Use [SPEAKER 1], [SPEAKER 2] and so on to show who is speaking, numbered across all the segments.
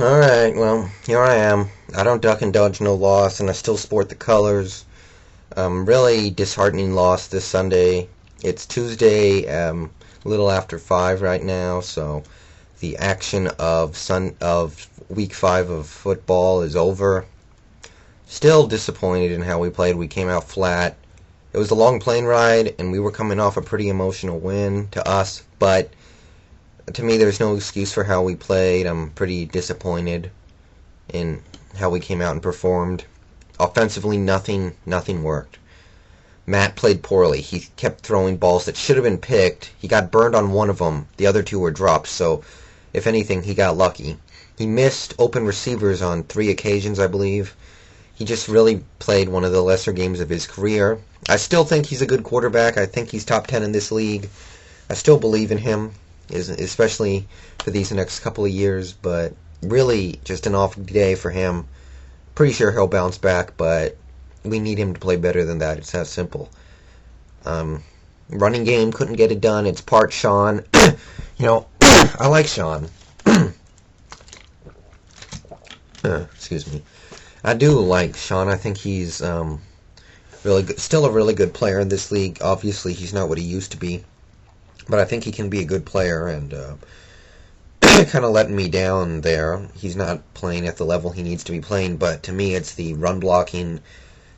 [SPEAKER 1] Alright, well, here I am. I don't duck and dodge no loss, and I still sport the colors. Really disheartening loss this Sunday. It's Tuesday, a little after 5 right now, so the action of week 5 of football is over. Still disappointed in how we played. We came out flat. It was a long plane ride, and we were coming off a pretty emotional win to us, but to me, there's no excuse for how we played. I'm pretty disappointed in how we came out and performed. Offensively, nothing worked. Matt played poorly. He kept throwing balls that should have been picked. He got burned on one of them. The other two were dropped, so if anything, he got lucky. He missed open receivers on 3 occasions, I believe. He just really played one of the lesser games of his career. I still think he's a good quarterback. I think he's top 10 in this league. I still believe in him, especially for these next couple of years, but really just an off day for him. Pretty sure he'll bounce back, but we need him to play better than that. It's that simple. Running game couldn't get it done. It's part Sean. I like Sean. Excuse me. I do like Sean. I think he's really good, still a really good player in this league. Obviously, he's not what he used to be, but I think he can be a good player, and kind of letting me down there. He's not playing at the level he needs to be playing, but to me it's the run blocking,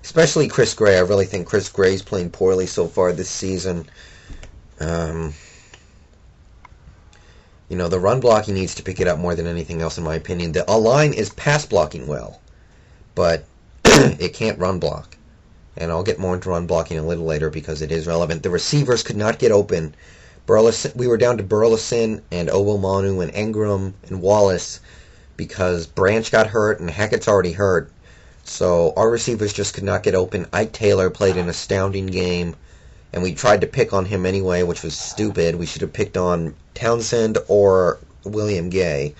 [SPEAKER 1] especially Chris Gray. I really think Chris Gray's playing poorly so far this season. The run blocking needs to pick it up more than anything else, in my opinion. The line is pass blocking well, but it can't run block. And I'll get more into run blocking a little later because it is relevant. The receivers could not get open. We were down to Burleson and Owomanu and Engram and Wallace because Branch got hurt and Hackett's already hurt. So our receivers just could not get open. Ike Taylor played an astounding game, and we tried to pick on him anyway, which was stupid. We should have picked on Townsend or William Gay.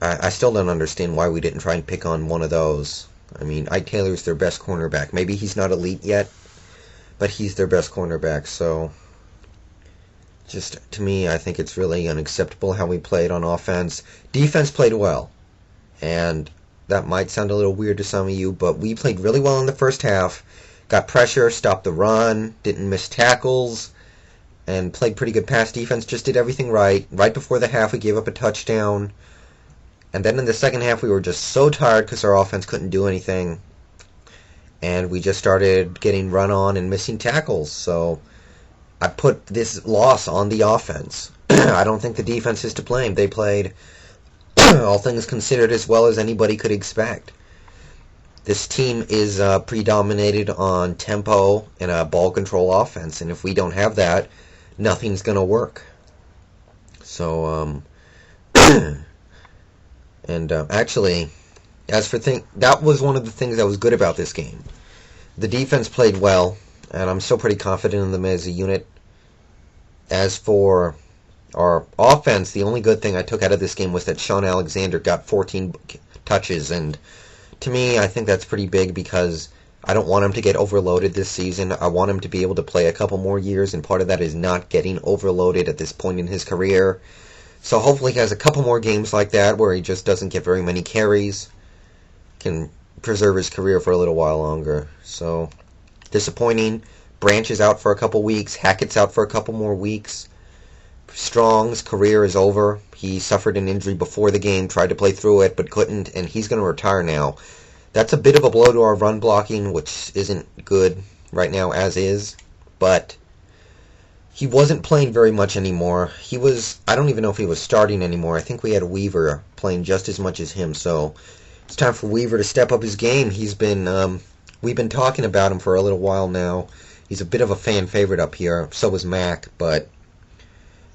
[SPEAKER 1] I still don't understand why we didn't try and pick on one of those. I mean, Ike Taylor's their best cornerback. Maybe he's not elite yet, but he's their best cornerback, so just, to me, I think it's really unacceptable how we played on offense. Defense played well, and that might sound a little weird to some of you, but we played really well in the first half. Got pressure, stopped the run, didn't miss tackles, and played pretty good pass defense. Just did everything right. Right before the half, we gave up a touchdown. And then in the second half, we were just so tired because our offense couldn't do anything. And we just started getting run on and missing tackles. So I put this loss on the offense. I don't think the defense is to blame. They played, all things considered, as well as anybody could expect. This team is predominated on tempo and a ball control offense. And if we don't have that, nothing's going to work. So, actually, that was one of the things that was good about this game. The defense played well, and I'm still pretty confident in them as a unit. As for our offense, the only good thing I took out of this game was that Sean Alexander got 14 touches, and to me, I think that's pretty big because I don't want him to get overloaded this season. I want him to be able to play a couple more years, and part of that is not getting overloaded at this point in his career. So hopefully he has a couple more games like that where he just doesn't get very many carries. Can preserve his career for a little while longer. So, disappointing. Branch is out for a couple weeks. Hackett's out for a couple more weeks. Strong's career is over. He suffered an injury before the game, tried to play through it, but couldn't, and he's going to retire now. That's a bit of a blow to our run blocking, which isn't good right now as is, but he wasn't playing very much anymore. I don't even know if he was starting anymore. I think we had Weaver playing just as much as him, so it's time for Weaver to step up his game. We've been talking about him for a little while now. He's a bit of a fan favorite up here, so is Mac, but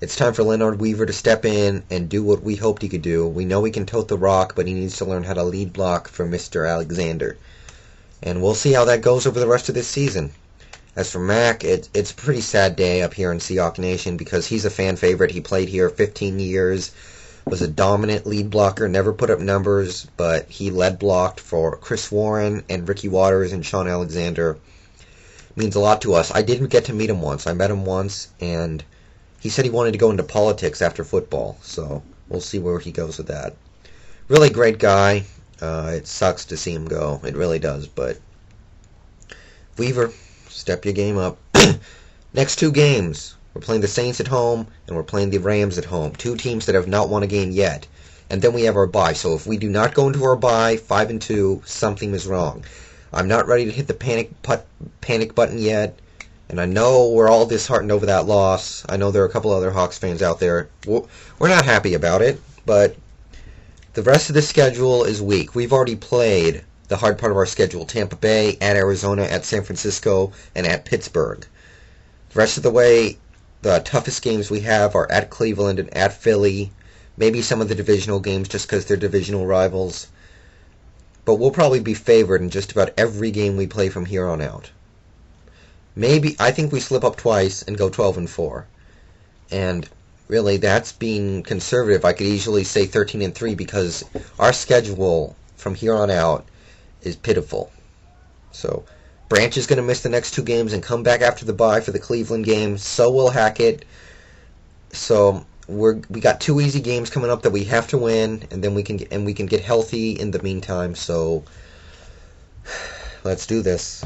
[SPEAKER 1] it's time for Leonard Weaver to step in and do what we hoped he could do. We know he can tote the rock, but he needs to learn how to lead block for Mr. Alexander. And we'll see how that goes over the rest of this season. As for Mac, it's a pretty sad day up here in Seahawks Nation because he's a fan favorite. He played here 15 years, was a dominant lead blocker, never put up numbers, but he lead blocked for Chris Warren and Ricky Waters and Sean Alexander. Means a lot to us. I didn't get to meet him once. I met him once, and he said he wanted to go into politics after football, so we'll see where he goes with that. Really great guy. It sucks to see him go. It really does. But Weaver, step your game up. Next two games, we're playing the Saints at home and we're playing the Rams at home. Two teams that have not won a game yet. And then we have our bye. So if we do not go into our bye 5-2, something is wrong. I'm not ready to hit the panic button yet. And I know we're all disheartened over that loss. I know there are a couple other Hawks fans out there. We're not happy about it, but the rest of the schedule is weak. We've already played the hard part of our schedule. Tampa Bay, at Arizona, at San Francisco, and at Pittsburgh. The rest of the way, the toughest games we have are at Cleveland and at Philly. Maybe some of the divisional games just because they're divisional rivals. But we'll probably be favored in just about every game we play from here on out. I think we slip up twice and go 12-4. And really, that's being conservative. I could easily say 13-3 because our schedule from here on out is pitiful. So, Branch is going to miss the next two games and come back after the bye for the Cleveland game. So will Hackett. So we got two easy games coming up that we have to win, and then we can get healthy in the meantime. So let's do this.